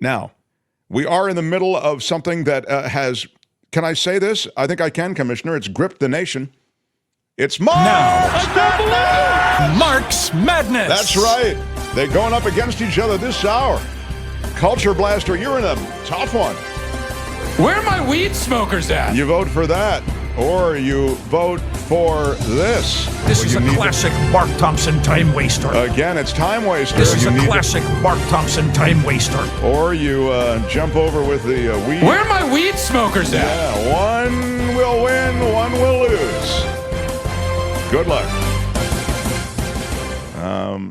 Now, we are in the middle of something that has, can I say this? I think I can, Commissioner. It's gripped the nation. It's Mark's Madness! Mark's Madness! That's right. They're going up against each other this hour. Culture Blaster, you're in a tough one. Where are my weed smokers at? You vote for that, or you vote for this. This is a classic Mark Thompson time waster. Again, it's time waster. This is a classic Mark Thompson time waster. Or you jump over with the weed. Where are my weed smokers at? Yeah, one will win, one will lose. Good luck.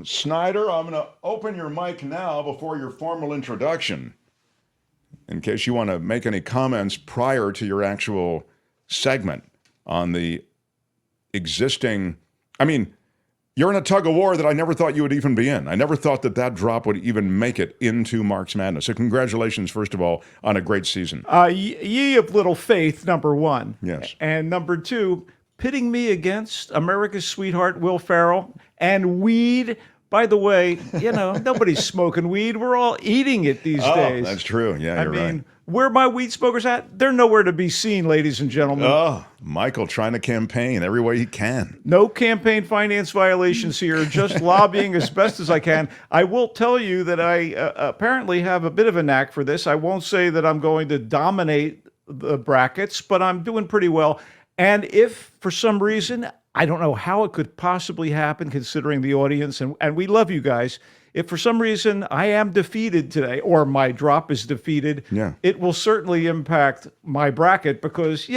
Snyder, I'm going to open your mic now before your formal introduction, in case you want to make any comments prior to your actual segment on the existing. I mean, you're in a tug of war that I never thought you would even be in. I never thought that that drop would even make it into Mark's Madness. So congratulations, first of all, on a great season. Ye of little faith, number one. Yes. And number two, pitting me against America's sweetheart, Will Ferrell, and weed. By the way, nobody's smoking weed. We're all eating it these days. That's true. Yeah, you're right. Where are my weed smokers at? They're nowhere to be seen, ladies and gentlemen. Oh, Michael trying to campaign every way he can. No campaign finance violations here, just lobbying as best as I can. I will tell you that I apparently have a bit of a knack for this. I won't say that I'm going to dominate the brackets, but I'm doing pretty well. And if for some reason, I don't know how it could possibly happen considering the audience, and we love you guys. If for some reason I am defeated today, or my drop is defeated, it will certainly impact my bracket because,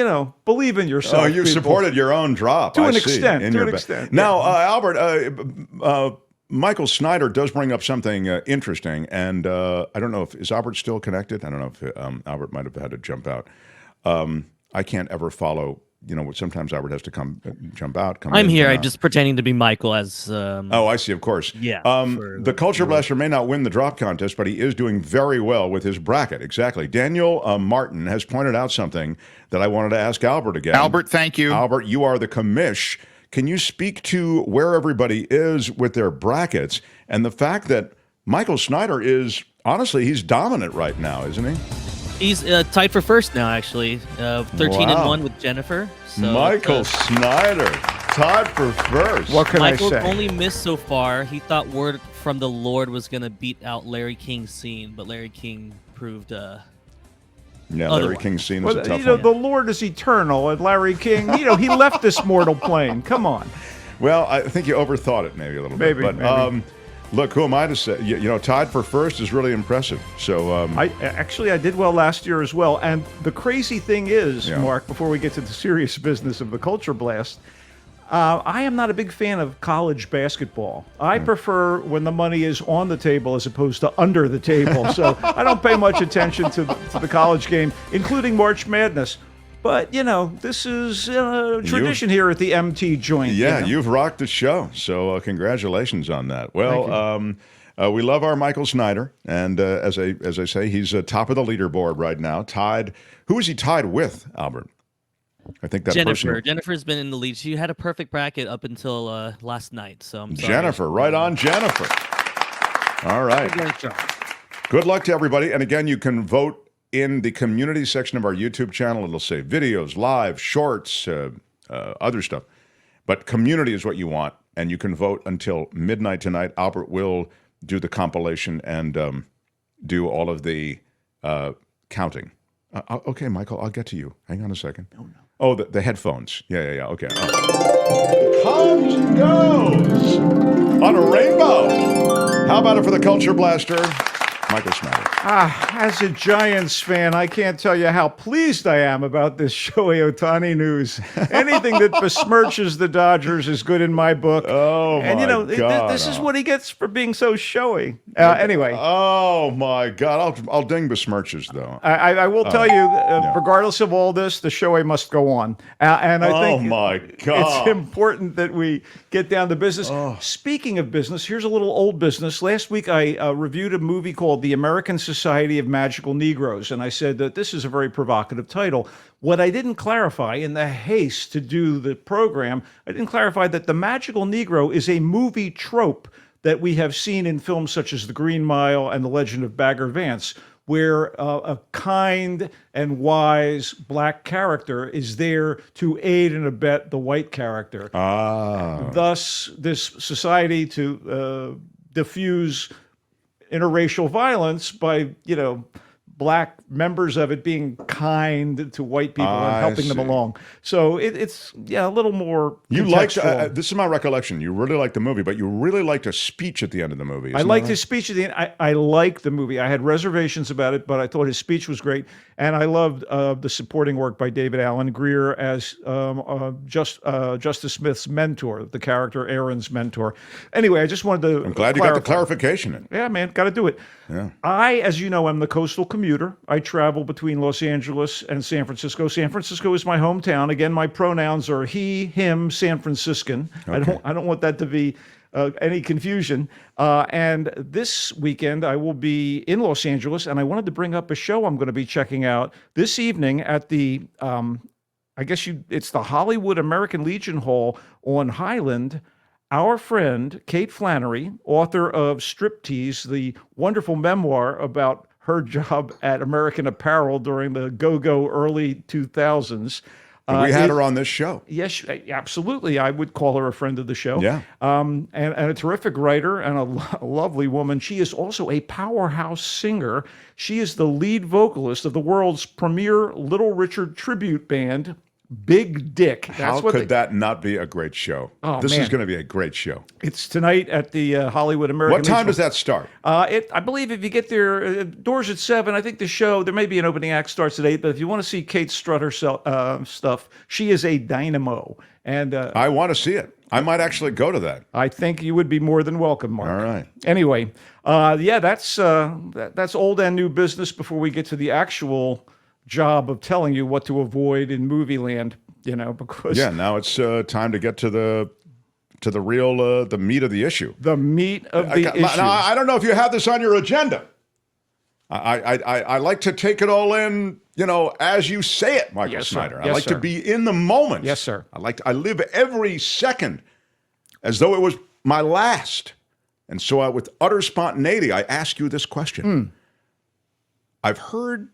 believe in yourself. Oh, you supported your own drop. To an extent. Now, Albert, Michael Snyder does bring up something interesting, and I don't know is Albert still connected? I don't know if Albert might have had to jump out. I can't ever follow. Sometimes Albert has to jump out. I'm here. I'm just pretending to be Michael as. Oh, I see. Of course. Yeah. The Culture Blaster may not win the drop contest, but he is doing very well with his bracket. Exactly. Daniel Martin has pointed out something that I wanted to ask Albert again. Albert, thank you. Albert, you are the commish. Can you speak to where everybody is with their brackets and the fact that Michael Snyder is, honestly, he's dominant right now, isn't he? He's tied for first now, actually. 13-1 with Jennifer. So Michael Snyder, tied for first. What can I say? Michael only missed so far. He thought Word from the Lord was going to beat out Larry King's scene, but Larry King proved Larry King's scene was a tough one. The Lord is eternal, and Larry King, he left this mortal plane. Come on. Well, I think you overthought it maybe a little bit. Maybe. Look, who am I to say? Tied for first is really impressive. So I did well last year as well. And the crazy thing is, Mark, before we get to the serious business of the Culture Blast, I am not a big fan of college basketball. I prefer when the money is on the table as opposed to under the table. So I don't pay much attention to the college game, including March Madness. But, this is tradition here at the MT joint. Yeah, you've rocked the show. So congratulations on that. Well, we love our Michael Snyder. And as I say, he's top of the leaderboard right now. Tied. Who is he tied with, Albert? I think that Jennifer. Jennifer's been in the lead. She had a perfect bracket up until last night. So I'm sorry. Jennifer, right on Jennifer. All right. Good luck to everybody. And again, you can vote in the community section of our YouTube channel. It'll say videos, live, shorts, other stuff. But community is what you want, and you can vote until midnight tonight. Albert will do the compilation and do all of the counting. Okay, Michael, I'll get to you. Hang on a second. Oh, the headphones. Yeah. Okay. Comes and goes on a rainbow. How about it for the Culture Blaster, Michael Snyder? As a Giants fan, I can't tell you how pleased I am about this Shohei Ohtani news. Anything that besmirches the Dodgers is good in my book. Oh, and God. This is what he gets for being so showy. Anyway. Oh, my God. I'll ding besmirches, though. I will tell you, regardless of all this, the Shohei must go on. And I think my God. It's important that we get down to business. Speaking of business, here's a little old business. Last week, I reviewed a movie called The American Society of Magical Negroes, and I said that this is a very provocative title. What I didn't clarify in the haste to do the program, I didn't clarify that the magical Negro is a movie trope that we have seen in films such as The Green Mile and The Legend of Bagger Vance. where a kind and wise black character is there to aid and abet the white character. Thus, this society to diffuse interracial violence by, black members of it being kind to white people and helping them along. So it's a little more You liked, contextual. this is my recollection, you really liked the movie, but you really liked a speech at the end of the movie. I liked his speech at the end. I liked the movie. I had reservations about it, but I thought his speech was great. And I loved the supporting work by David Allen Greer as Justice Smith's mentor, the character Aaron's mentor. Anyway, I just wanted to I'm glad you got the clarification in. Yeah, man, got to do it. Yeah. I, as you know, am the coastal commuter. I travel between Los Angeles and San Francisco. San Francisco is my hometown. Again, my pronouns are he, him, San Franciscan. Okay. I don't want that to be any confusion. And this weekend, I will be in Los Angeles, and I wanted to bring up a show I'm going to be checking out this evening at the, it's the Hollywood American Legion Hall on Highland. Our friend, Kate Flannery, author of Striptease, the wonderful memoir about her job at American Apparel during the go-go early 2000s. We had her on this show. Yes, absolutely. I would call her a friend of the show. Yeah. And a terrific writer and a lovely woman. She is also a powerhouse singer. She is the lead vocalist of the world's premier Little Richard tribute band, Big Dick. How could that not be a great show? Oh, this man. is going to be a great show. It's tonight at the Hollywood American What time Legion. does that start? I believe if you get there, doors at 7. I think the show, there may be an opening act, starts at 8. But if you want to see Kate strut her stuff, she is a dynamo. And I want to see it. I might actually go to that. I think you would be more than welcome, Mark. All right. Anyway, that's old and new business before we get to the actual job of telling you what to avoid in movie land, because Now it's time to get to the real the meat of the issue. the meat of the issue. Now, I don't know if you have this on your agenda. I like to take it all in, as you say it, Michael Yes, sir. Snyder. I Yes, like sir. to be in the moment. Yes, sir. I live every second as though it was my last. And so with utter spontaneity, I ask you this question. I've heard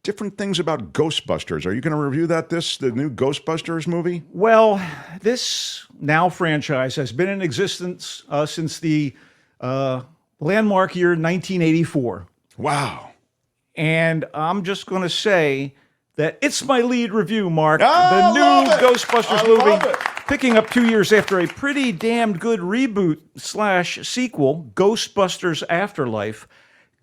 different things about Ghostbusters. Are you going to review the new Ghostbusters movie? Well, this now franchise has been in existence since the landmark year 1984. Wow. And I'm just going to say that it's my lead review, Mark. Oh, the new love it. Ghostbusters I movie, love it. picking up 2 years after a pretty damned good reboot / sequel, Ghostbusters Afterlife.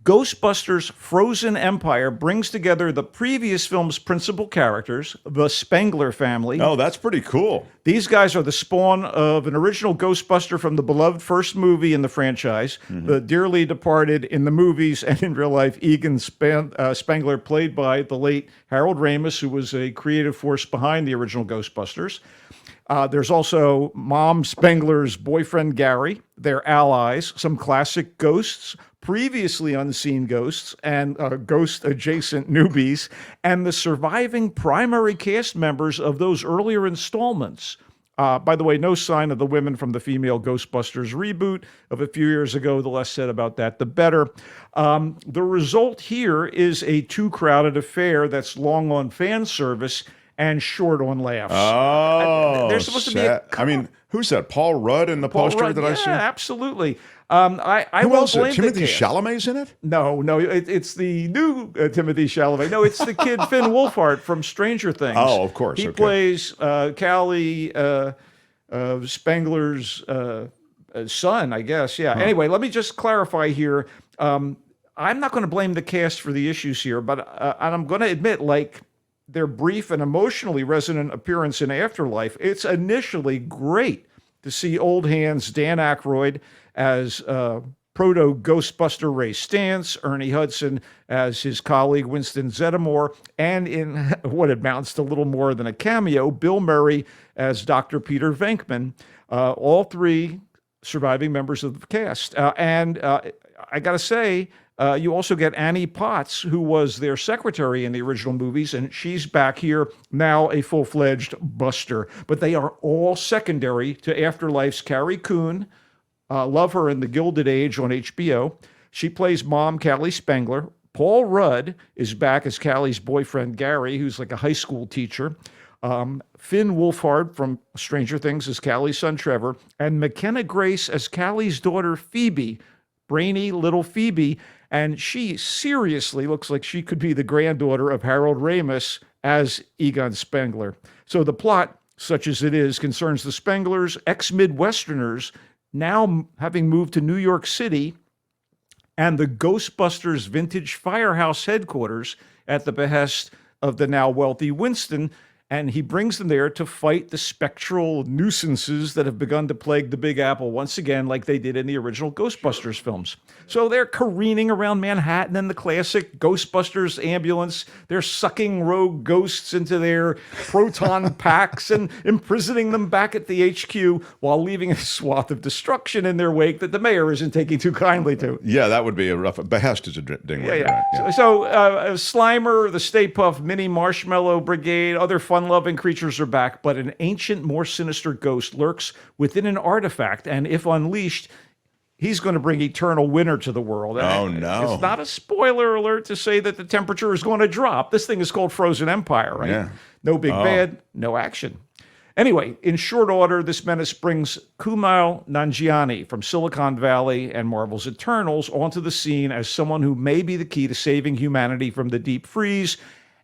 Ghostbusters Frozen Empire brings together the previous film's principal characters, the Spengler family. Oh, that's pretty cool. These guys are the spawn of an original Ghostbuster from the beloved first movie in the franchise, the dearly departed in the movies and in real life Egan Spengler, played by the late Harold Ramis, who was a creative force behind the original Ghostbusters. There's also Mom Spengler's boyfriend, Gary, their allies, some classic ghosts, previously unseen ghosts, and ghost-adjacent newbies, and the surviving primary cast members of those earlier installments. By the way, no sign of the women from the female Ghostbusters reboot of a few years ago. The less said about that, the better. The result here is a too-crowded affair that's long on fan service and short on laughs. Oh, There's supposed to be a who's that? Paul Rudd in the poster that I see? Yeah, absolutely. I Who won't else? blame the Timothy cast. Chalamet's in it? No, it's the new Timothy Chalamet. No, it's the kid Finn Wolfhard from Stranger Things. Oh, of course. He Okay. plays Callie Spengler's son, I guess. Yeah. Anyway, let me just clarify here. I'm not going to blame the cast for the issues here, but and I'm going to admit, like, their brief and emotionally resonant appearance in Afterlife, it's initially great to see old hands Dan Aykroyd as proto-Ghostbuster Ray Stantz, Ernie Hudson as his colleague Winston Zeddemore, and in what amounts to little more than a cameo, Bill Murray as Dr. Peter Venkman, all three surviving members of the cast. And I got to say, you also get Annie Potts, who was their secretary in the original movies, and she's back here now a full-fledged Buster. But they are all secondary to Afterlife's Carrie Coon. Love her in The Gilded Age on HBO. She plays Mom Callie Spengler, Paul Rudd is back as Callie's boyfriend, Gary, who's like a high school teacher. Finn Wolfhard from Stranger Things as Callie's son, Trevor. And McKenna Grace as Callie's daughter, Phoebe. Brainy little Phoebe. And she seriously looks like she could be the granddaughter of Harold Ramis as Egon Spengler. So the plot, such as it is, concerns the Spenglers, ex-Midwesterners, now having moved to New York City, and the Ghostbusters vintage firehouse headquarters at the behest of the now wealthy Winston. And he brings them there to fight the spectral nuisances that have begun to plague the Big Apple once again, like they did in the original Ghostbusters films. So they're careening around Manhattan in the classic Ghostbusters ambulance. They're sucking rogue ghosts into their proton packs and imprisoning them back at the HQ while leaving a swath of destruction in their wake that the mayor isn't taking too kindly to. Yeah, that would be a rough... Behest is a ding word. Yeah. Right? So Slimer, the Stay Puft Mini Marshmallow Brigade, other fun-loving creatures are back, but an ancient, more sinister ghost lurks within an artifact, and if unleashed, he's going to bring eternal winter to the world. Oh, no. It's not a spoiler alert to say that the temperature is going to drop. This thing is called Frozen Empire, right? Yeah. No big bad, no action. Anyway, in short order, this menace brings Kumail Nanjiani from Silicon Valley and Marvel's Eternals onto the scene as someone who may be the key to saving humanity from the deep freeze.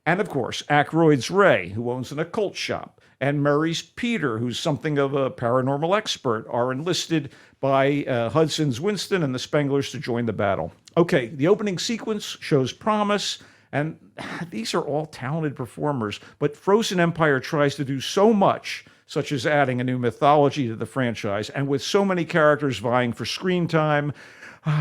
And of course, Aykroyd's Ray, who owns an occult shop, and Murray's Peter, who's something of a paranormal expert, are enlisted by Hudson's Winston and the Spenglers to join the battle. Okay, the opening sequence shows promise, and these are all talented performers, but Frozen Empire tries to do so much, such as adding a new mythology to the franchise, and with so many characters vying for screen time,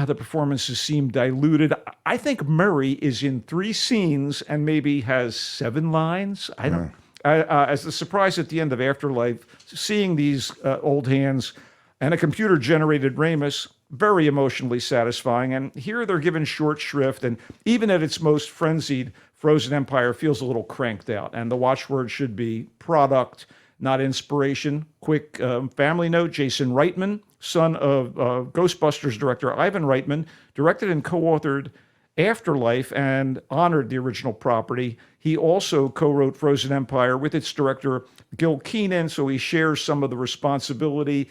the performances seem diluted. I think Murray is in 3 scenes and maybe has 7 lines. I don't. As the surprise at the end of Afterlife, seeing these old hands and a computer-generated Ramis, very emotionally satisfying. And here they're given short shrift, and even at its most frenzied, Frozen Empire feels a little cranked out. And the watchword should be product, not inspiration. Quick family note, Jason Reitman, son of Ghostbusters director Ivan Reitman, directed and co-authored Afterlife and honored the original property. He also co-wrote Frozen Empire with its director Gil Keenan, so he shares some of the responsibility.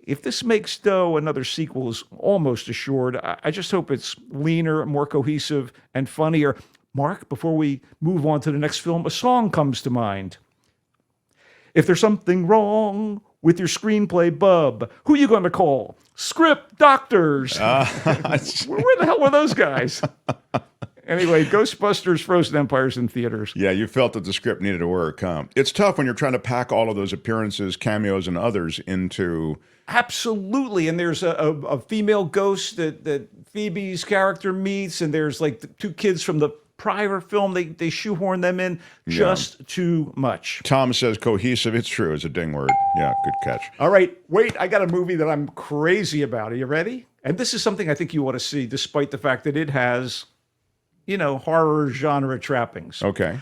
If this makes dough, another sequel is almost assured. I just hope it's leaner, more cohesive, and funnier. Mark, before we move on to the next film, a song comes to mind. If there's something wrong with your screenplay, bub, who you going to call? Script doctors. Where the hell were those guys? Anyway, Ghostbusters Frozen Empire's in theaters. Yeah, you felt that the script needed to work, huh? It's tough when you're trying to pack all of those appearances, cameos, and others into... Absolutely. And there's a female ghost that Phoebe's character meets, and there's like the 2 kids from the prior film. They shoehorn them in just too much. Tom says cohesive. It's true. It's a ding word. Yeah, good catch. All right. Wait, I got a movie that I'm crazy about. Are you ready? And this is something I think you ought to see, despite the fact that it has, horror genre trappings. Okay.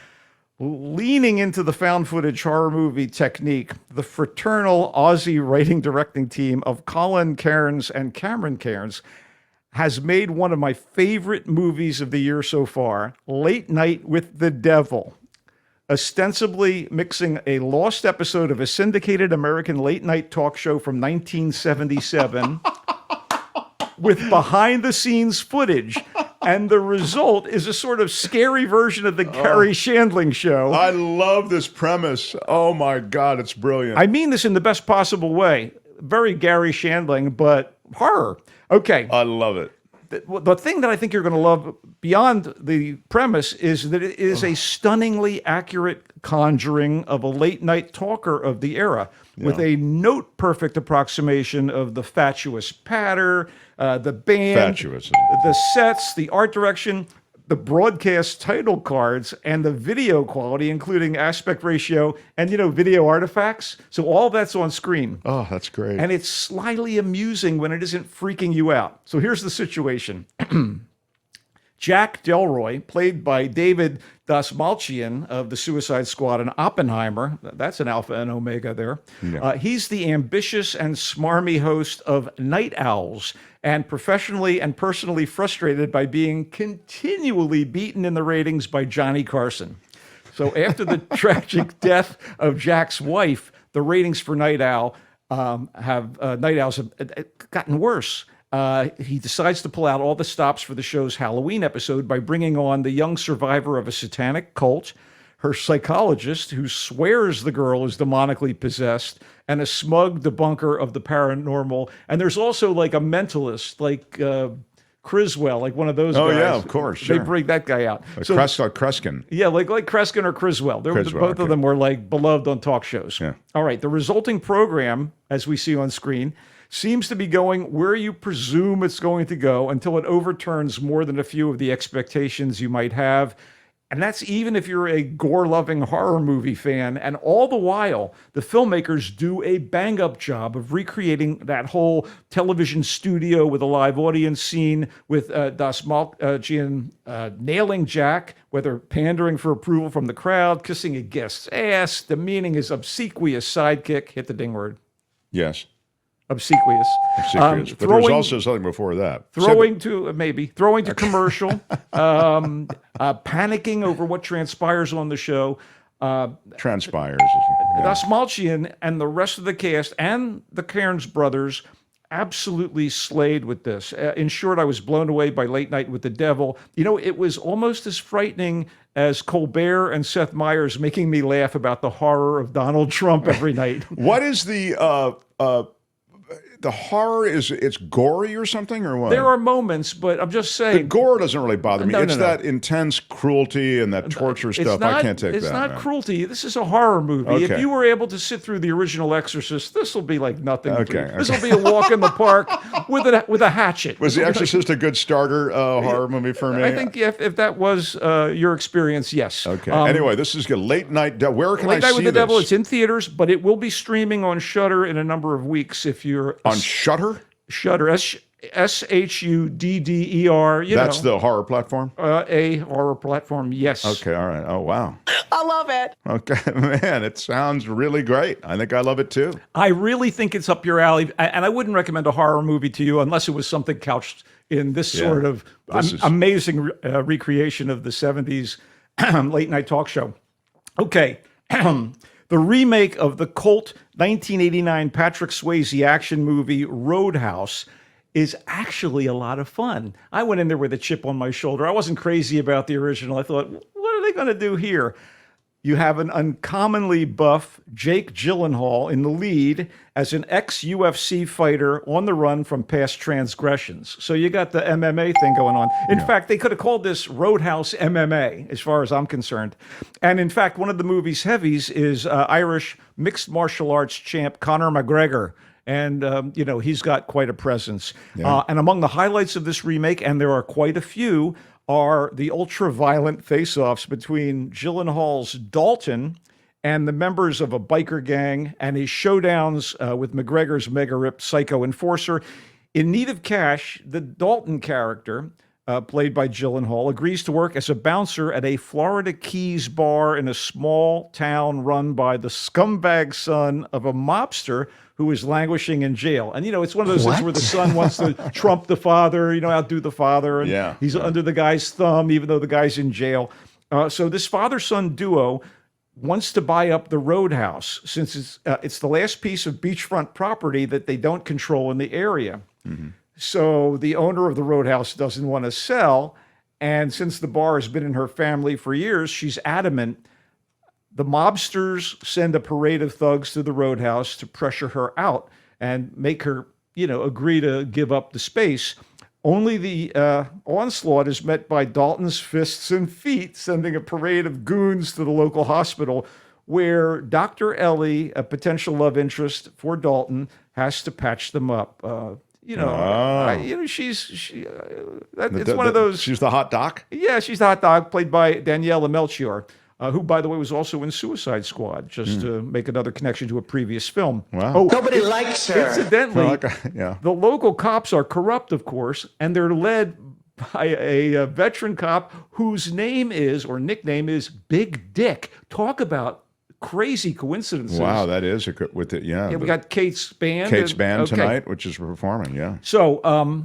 Leaning into the found footage horror movie technique, the fraternal Aussie writing directing team of Colin Cairns and Cameron Cairns has made one of my favorite movies of the year so far, Late Night with the Devil, ostensibly mixing a lost episode of a syndicated American late night talk show from 1977 with behind-the-scenes footage. And the result is a sort of scary version of the Gary Shandling show. I love this premise. Oh, my God, it's brilliant. I mean this in the best possible way. Very Gary Shandling, but horror. Okay. I love it. The thing that I think you're going to love beyond the premise is that it is a stunningly accurate conjuring of a late-night talker of the era with a note-perfect approximation of the fatuous patter, the band, Fatuous. the sets, the art direction, the broadcast title cards, and the video quality, including aspect ratio and, video artifacts. So all that's on screen. Oh, that's great. And it's slyly amusing when it isn't freaking you out. So here's the situation. Jack Delroy, played by David Dastmalchian of the Suicide Squad and Oppenheimer. That's an alpha and omega there. Yeah. He's the ambitious and smarmy host of Night Owls, and professionally and personally frustrated by being continually beaten in the ratings by Johnny Carson. So after the tragic death of Jack's wife, the ratings for Night Owls have gotten worse. He decides to pull out all the stops for the show's Halloween episode by bringing on the young survivor of a satanic cult, her psychologist, who swears the girl is demonically possessed, and a smug debunker of the paranormal. And there's also like a mentalist, like Criswell, like one of those guys. Oh, yeah, of course. Sure. They bring that guy out. So, Kreskin. Yeah, like Kreskin or Criswell. Both of them were like beloved on talk shows. Yeah. All right, the resulting program, as we see on screen, seems to be going where you presume it's going to go until it overturns more than a few of the expectations you might have. And that's even if you're a gore-loving horror movie fan. And all the while, the filmmakers do a bang-up job of recreating that whole television studio with a live audience scene, with Dastmalchian nailing Jack, whether pandering for approval from the crowd, kissing a guest's ass. The meaning is obsequious sidekick. Hit the ding word. Yes. Obsequious. But there's also something before that. Throwing to commercial, panicking over what transpires on the show. Transpires. Dastmalchian and the rest of the cast and the Cairns brothers absolutely slayed with this. In short, I was blown away by Late Night with the Devil. You know, it was almost as frightening as Colbert and Seth Meyers making me laugh about the horror of Donald Trump every night. What is the horror? It's gory or something, or what? There are moments, but I'm just saying. The gore doesn't really bother me. No, it's no. that intense cruelty and that torture stuff. I can't take that. It's not man. cruelty. This is a horror movie. Okay. If you were able to sit through the original Exorcist, this will be like nothing. Okay. This will be a walk in the park with a hatchet. Was The Exorcist a good starter horror movie for me? I think if that was your experience, yes. Okay. Anyway, this is good. Late Night. Where can I see this? Late Night with the Devil. It's in theaters, but it will be streaming on Shudder in a number of weeks. If you're on Shudder. Shudder, SHUDDER. That's the horror platform? A horror platform, yes. Okay, all right. Oh, wow. I love it. Okay, man, it sounds really great. I think I love it too. I really think it's up your alley, and I wouldn't recommend a horror movie to you unless it was something couched in this sort of amazing recreation of the 70s late night talk show. Okay. The remake of the cult 1989 Patrick Swayze action movie Roadhouse is actually a lot of fun. I went in there with a chip on my shoulder. I wasn't crazy about the original. I thought, what are they going to do here? You have an uncommonly buff Jake Gyllenhaal in the lead as an ex-UFC fighter on the run from past transgressions. So you got the MMA thing going on. In fact, they could have called this Roadhouse MMA, as far as I'm concerned. And in fact, one of the movie's heavies is Irish mixed martial arts champ Conor McGregor. And, he's got quite a presence. Yeah. And among the highlights of this remake, and there are quite a few, are the ultra-violent face-offs between Gyllenhaal's Dalton and the members of a biker gang, and his showdowns with McGregor's mega-ripped psycho enforcer. In need of cash, the Dalton character, played by Gyllenhaal, agrees to work as a bouncer at a Florida Keys bar in a small town run by the scumbag son of a mobster who is languishing in jail. And, it's one of those things where the son wants to trump the father, outdo the father. And he's under the guy's thumb, even though the guy's in jail. So this father-son duo wants to buy up the Roadhouse, since it's the last piece of beachfront property that they don't control in the area. Mm-hmm. So the owner of the Roadhouse doesn't want to sell. And since the bar has been in her family for years, she's adamant. The mobsters send a parade of thugs to the Roadhouse to pressure her out and make her, agree to give up the space. Only the onslaught is met by Dalton's fists and feet, sending a parade of goons to the local hospital, where Dr. Ellie, a potential love interest for Dalton, has to patch them up. It's one of those. She's the hot doc? Yeah, she's the hot doc, played by Daniela Melchior, who, by the way, was also in Suicide Squad, just to make another connection to a previous film. Wow. Oh, Nobody likes her. incidentally, the local cops are corrupt, of course, and they're led by a veteran cop whose name is, or nickname is, Big Dick. Talk about crazy coincidences. Wow, that is with it. Yeah, Yeah, we got Kate's band. Band tonight, which is performing. Yeah. So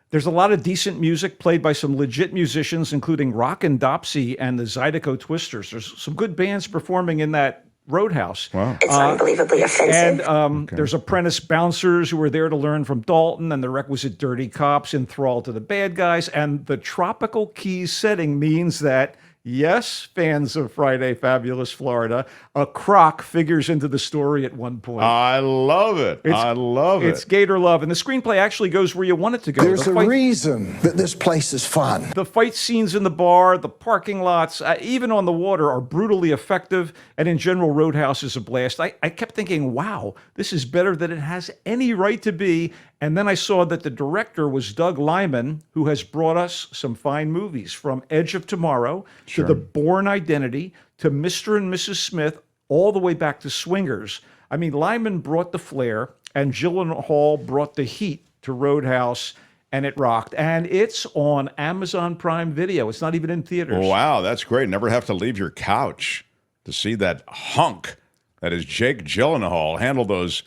there's a lot of decent music played by some legit musicians, including Rockin' Dopsy and the Zydeco Twisters. There's some good bands performing in that Roadhouse. Wow. It's unbelievably offensive. And there's apprentice bouncers who are there to learn from Dalton, and the requisite dirty cops enthralled to the bad guys. And the tropical Keys setting means that, yes, fans of Friday Fabulous Florida, a croc figures into the story at one point. I love it. I love it. It's Gator love. And the screenplay actually goes where you want it to go. There's a reason that this place is fun. The fight scenes in the bar, the parking lots, even on the water are brutally effective. And in general, Roadhouse is a blast. I kept thinking, wow, this is better than it has any right to be. And then I saw that the director was Doug Liman, who has brought us some fine movies, from Edge of Tomorrow to The Bourne Identity to Mr. and Mrs. Smith, all the way back to Swingers. I mean, Liman brought the flair, and Gyllenhaal brought the heat to Roadhouse, and it rocked. And it's on Amazon Prime Video. It's not even in theaters. Wow, that's great. Never have to leave your couch to see that hunk that is Jake Gyllenhaal handle those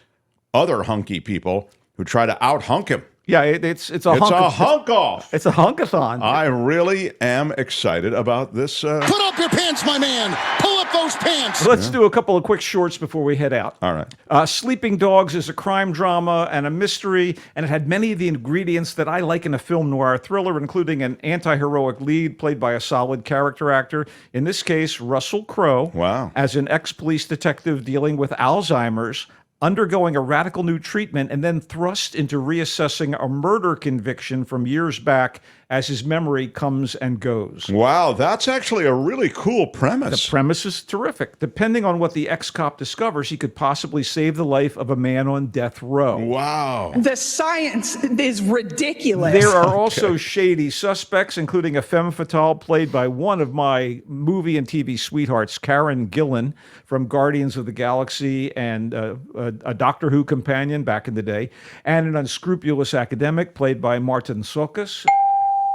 other hunky people who try to out-hunk him. Yeah, it's a It's a hunk off. It's a hunkathon. I really am excited about this. Put up your pants, my man. Pull up those pants. Let's do a couple of quick shorts before we head out. All right. Sleeping Dogs is a crime drama and a mystery, and it had many of the ingredients that I like in a film noir thriller, including an anti-heroic lead played by a solid character actor. In this case, Russell Crowe. Wow. As an ex-police detective dealing with Alzheimer's, undergoing a radical new treatment, and then thrust into reassessing a murder conviction from years back as his memory comes and goes. Wow, that's actually a really cool premise. The premise is terrific. Depending on what the ex-cop discovers, he could possibly save the life of a man on death row. Wow. The science is ridiculous. There are also shady suspects, including a femme fatale played by one of my movie and TV sweethearts, Karen Gillan, from Guardians of the Galaxy and a Doctor Who companion back in the day, and an unscrupulous academic played by Martin Sokas.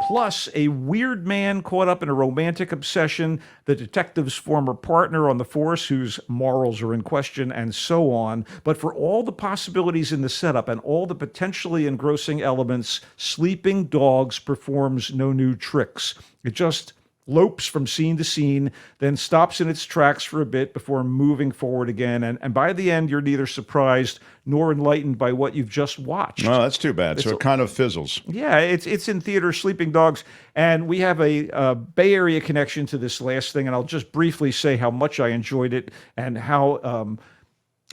Plus, a weird man caught up in a romantic obsession, the detective's former partner on the force whose morals are in question, and so on. But for all the possibilities in the setup and all the potentially engrossing elements, Sleeping Dogs performs no new tricks. It just lopes from scene to scene, then stops in its tracks for a bit before moving forward again. And by the end, you're neither surprised nor enlightened by what you've just watched. Well, that's too bad. So it kind of fizzles. Yeah, it's in theaters, Sleeping Dogs, and we have a Bay Area connection to this last thing, and I'll just briefly say how much I enjoyed it and how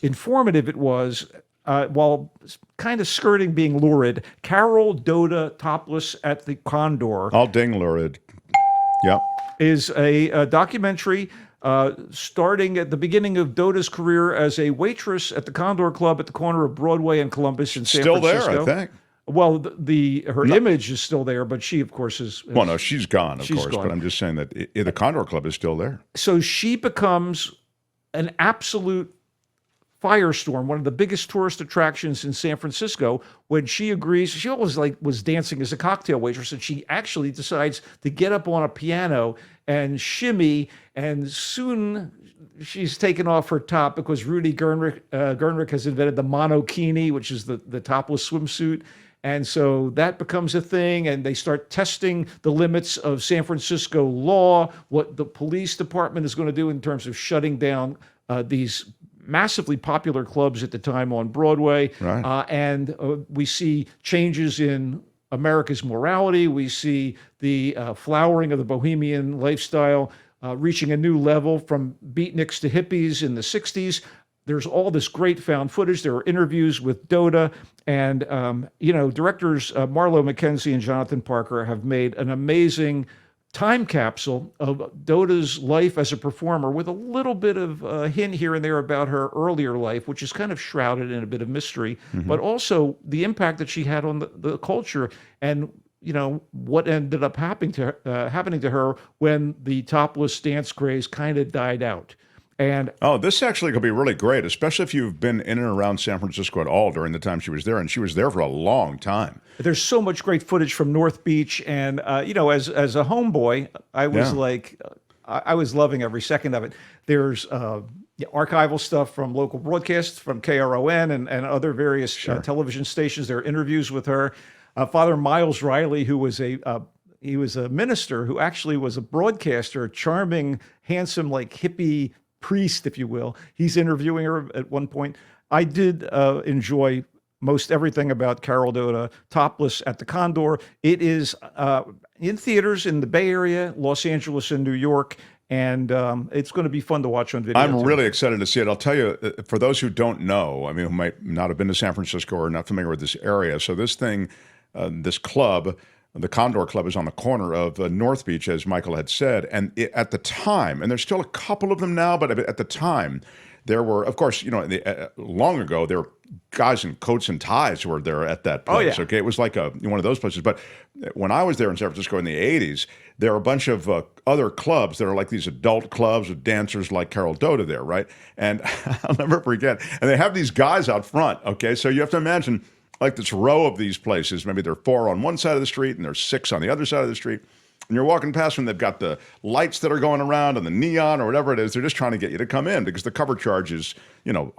informative it was. While kind of skirting being lurid, Carol Doda topless at the Condor. I'll ding lurid. Yep. Is a documentary starting at the beginning of Doda's career as a waitress at the Condor Club at the corner of Broadway and Columbus in San Francisco. Still there, I think. Well, her image is still there, but she, of course, is. Well, no, she's gone, of course. Gone. But I'm just saying that the Condor Club is still there. So she becomes an absolute firestorm, one of the biggest tourist attractions in San Francisco, when she agrees. She always was dancing as a cocktail waitress, and she actually decides to get up on a piano and shimmy, and soon she's taken off her top because Rudy Gernrich has invented the monokini, which is the topless swimsuit. And so that becomes a thing, and they start testing the limits of San Francisco law, what the police department is going to do in terms of shutting down these massively popular clubs at the time on Broadway. Right. And we see changes in America's morality. We see the flowering of the bohemian lifestyle reaching a new level from beatniks to hippies in the 60s. There's all this great found footage. There are interviews with Doda. And, directors Marlo McKenzie and Jonathan Parker have made an amazing time capsule of Doda's life as a performer, with a little bit of a hint here and there about her earlier life, which is kind of shrouded in a bit of mystery, but also the impact that she had on the culture, and what ended up happening to her when the topless dance craze kind of died out. And this actually could be really great, especially if you've been in and around San Francisco at all during the time she was there, and she was there for a long time. there's so much great footage from North Beach, and as a homeboy, I was I was loving every second of it. There's archival stuff from local broadcasts, from KRON and other various television stations. There are interviews with her. Father Miles Riley, who was he was a minister who actually was a broadcaster, a charming, handsome, like hippie priest, if you will. He's interviewing her at one point. I did enjoy most everything about Carol Dota, Topless at the Condor. It is in theaters in the Bay Area, Los Angeles, and New York, and it's going to be fun to watch on video. I'm really excited to see it. I'll tell you, for those who don't know, I mean, who might not have been to San Francisco or not familiar with this area, so this thing, this club, the Condor Club, is on the corner of North Beach, as Michael had said. And at the time, and there's still a couple of them now, but at the time, there were, of course, long ago, there were guys in coats and ties who were there at that place. Oh, yeah. Okay, it was like one of those places. But when I was there in San Francisco in the 80s, there were a bunch of other clubs that are like these adult clubs with dancers like Carol Dota there, right? And I'll never forget. And they have these guys out front, okay? So you have to imagine like this row of these places. Maybe there are 4 on one side of the street and there's 6 on the other side of the street. And you're walking past them, they've got the lights that are going around and the neon or whatever it is. They're just trying to get you to come in because the cover charge is,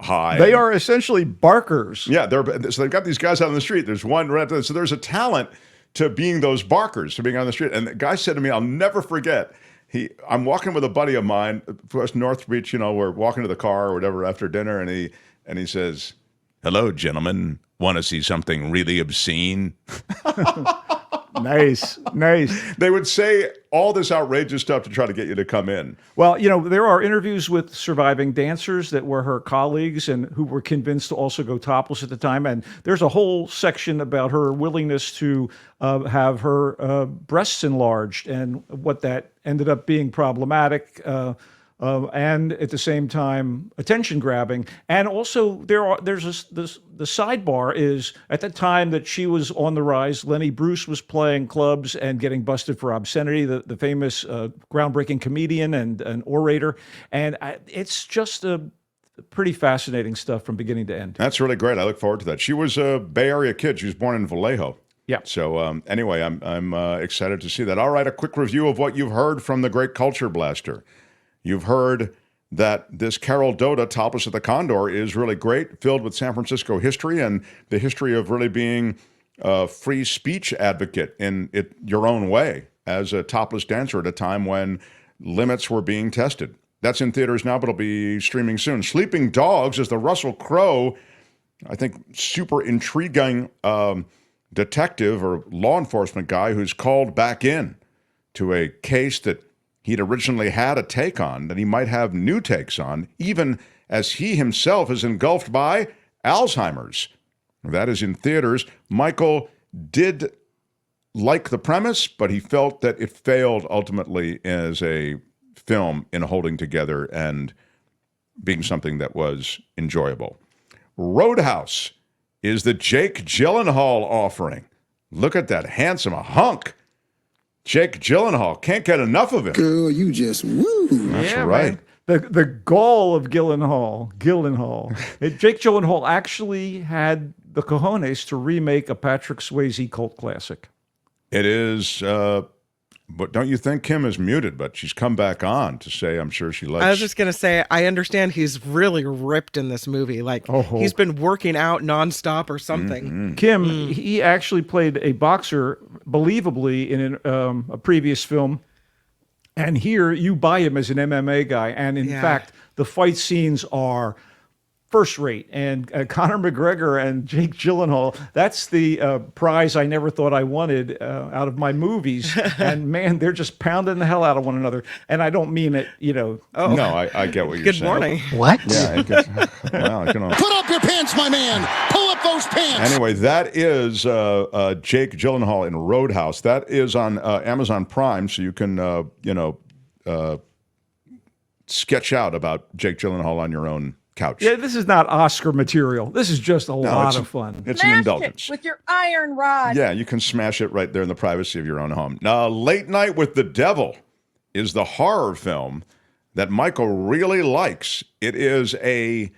high. They are essentially barkers. Yeah, so they've got these guys out on the street. There's one right there. So there's a talent to being those barkers, to being on the street. And the guy said to me, I'll never forget, I'm walking with a buddy of mine, West North Beach, we're walking to the car or whatever after dinner, and he says, "Hello, gentlemen. Want to see something really obscene?" Nice. They would say all this outrageous stuff to try to get you to come in. Well, there are interviews with surviving dancers that were her colleagues and who were convinced to also go topless at the time. And there's a whole section about her willingness to have her breasts enlarged and what that ended up being problematic. And at the same time, attention grabbing. And also, the sidebar is at the time that she was on the rise, Lenny Bruce was playing clubs and getting busted for obscenity, the famous groundbreaking comedian and an orator. And it's just a pretty fascinating stuff from beginning to end. That's really great. I look forward to that. She was a Bay Area kid. She was born in Vallejo. Yeah. So anyway, I'm excited to see that. All right, a quick review of what you've heard from the Great Culture Blaster. You've heard that this Carol Dota, Topless at the Condor, is really great, filled with San Francisco history and the history of really being a free speech advocate in your own way as a topless dancer at a time when limits were being tested. That's in theaters now, but it'll be streaming soon. Sleeping Dogs is the Russell Crowe, I think, super intriguing detective or law enforcement guy who's called back in to a case that he'd originally had a take on, that he might have new takes on, even as he himself is engulfed by Alzheimer's. That is in theaters. Michael did like the premise, but he felt that it failed ultimately as a film in holding together and being something that was enjoyable. Roadhouse is the Jake Gyllenhaal offering. Look at that handsome hunk. Jake Gyllenhaal, can't get enough of him. Girl, you just woo. That's right. Man. The gall of Gyllenhaal. Jake Gyllenhaal actually had the cojones to remake a Patrick Swayze cult classic. It is, but don't you think Kim is muted? But she's come back on to say, I'm sure she likes. I was just going to say, I understand he's really ripped in this movie. Like, he's been working out nonstop or something. Mm-hmm. Kim, he actually played a boxer, believably, in a previous film. And here, you buy him as an MMA guy. And in fact, the fight scenes are first rate. And Conor McGregor and Jake Gyllenhaal, that's the prize I never thought I wanted out of my movies. And man, they're just pounding the hell out of one another. And I don't mean it, No, I get what you're saying. Good morning. What? Yeah, Put up your pants, my man. Pull up those pants. Anyway, that is Jake Gyllenhaal in Roadhouse. That is on Amazon Prime, so you can, sketch out about Jake Gyllenhaal on your own couch. Yeah, this is not Oscar material. This is just a lot of fun. It's an indulgence. with your iron rod. Yeah, you can smash it right there in the privacy of your own home. Now, Late Night with the Devil is the horror film that Michael really likes. It is a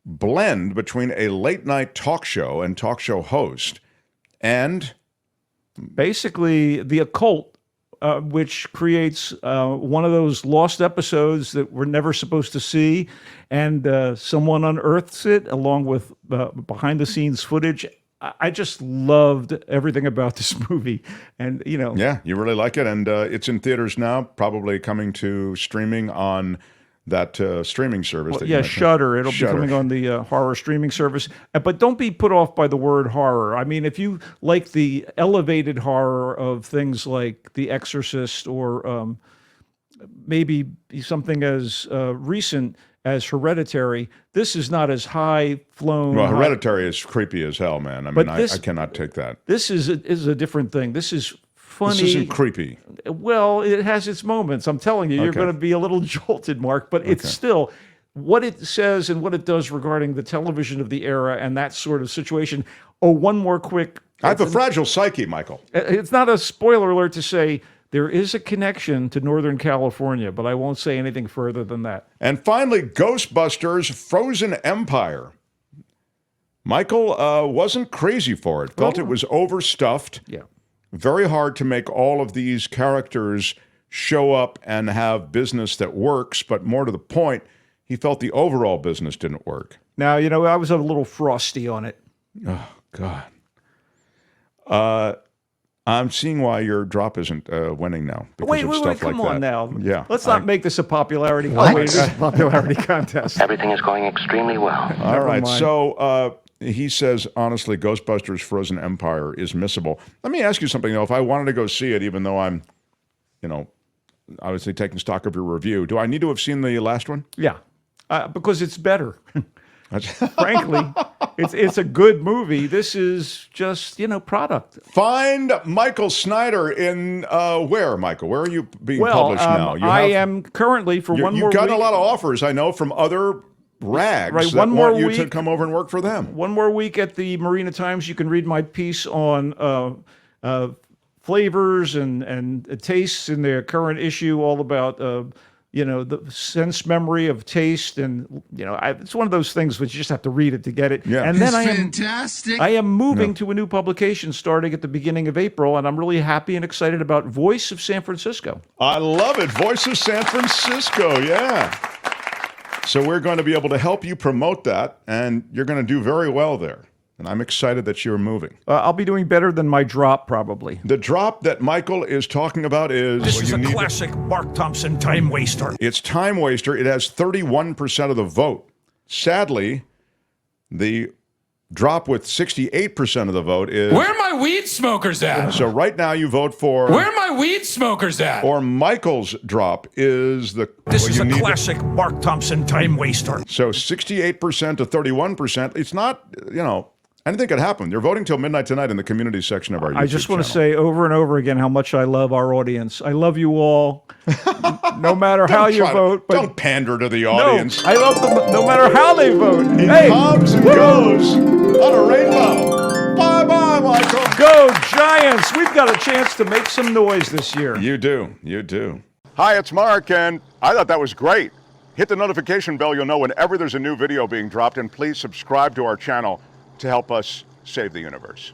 blend between a late-night talk show and talk show host and basically the occult, which creates one of those lost episodes that we're never supposed to see, and someone unearths it along with behind-the-scenes footage. I just loved everything about this movie, and yeah, you really like it, and it's in theaters now, probably coming to streaming on that streaming service. Well, Shudder. It'll be coming on the horror streaming service. But don't be put off by the word horror. I mean, if you like the elevated horror of things like The Exorcist, or maybe something as recent as Hereditary, this is not as high-flown. Well, Hereditary is creepy as hell, man. I mean, I cannot take that. This is a different thing. This is funny. This isn't creepy. Well, it has its moments. I'm telling you, you're going to be a little jolted, Mark, but it's still what it says and what it does regarding the television of the era and that sort of situation. Oh, one more quick. I have a fragile psyche, Michael. It's not a spoiler alert to say there is a connection to Northern California, but I won't say anything further than that. And finally, Ghostbusters Frozen Empire. Michael wasn't crazy for it. Felt it was overstuffed. Yeah. Very hard to make all of these characters show up and have business that works, but more to the point, he felt the overall business didn't work. Now, I was a little frosty on it. Oh, God. I'm seeing why your drop isn't winning now. Wait, come on now. Yeah. Let's not make this a popularity contest. Everything is going extremely well. All right. So he says, honestly, Ghostbusters Frozen Empire is missable. Let me ask you something, though. If I wanted to go see it, even though I'm, obviously taking stock of your review, do I need to have seen the last one? Yeah, because it's better. Frankly, it's a good movie. This is just, product. Find Michael Snyder in where, Michael? Where are you being published now? I am currently for one more week. You've gotten a lot of offers, I know, from other rags that want you to come over and work for them. One more week at the Marina Times. You can read my piece on flavors and tastes in their current issue, all about the sense memory of taste, and it's one of those things which you just have to read it to get it. Yeah. And then Fantastic. I am moving to a new publication starting at the beginning of April, and I'm really happy and excited about Voice of San Francisco. I love it. Voice of San Francisco, yeah. So we're going to be able to help you promote that, and you're going to do very well there. And I'm excited that you're moving. I'll be doing better than my drop, probably. The drop that Michael is talking about is... This is a classic Mark Thompson time waster. It's time waster. It has 31% of the vote. Sadly, the drop with 68% of the vote is... Where are my weed smokers at? So right now you vote for... Where are my weed smokers at? Or Michael's drop is the... This is a classic Mark Thompson time waster. So 68% to 31%. It's not, anything could happen. You're voting till midnight tonight in the community section of our YouTube I just want to channel. say over and over again how much I love our audience. I love you all, no matter how you vote. But don't pander to the audience. No, I love them no matter how they vote. He comes and goes on a rainbow. Bye-bye, Michael. Go Giants. We've got a chance to make some noise this year. You do. You do. Hi, it's Mark, and I thought that was great. Hit the notification bell. You'll know whenever there's a new video being dropped, and please subscribe to our channel to help us save the universe.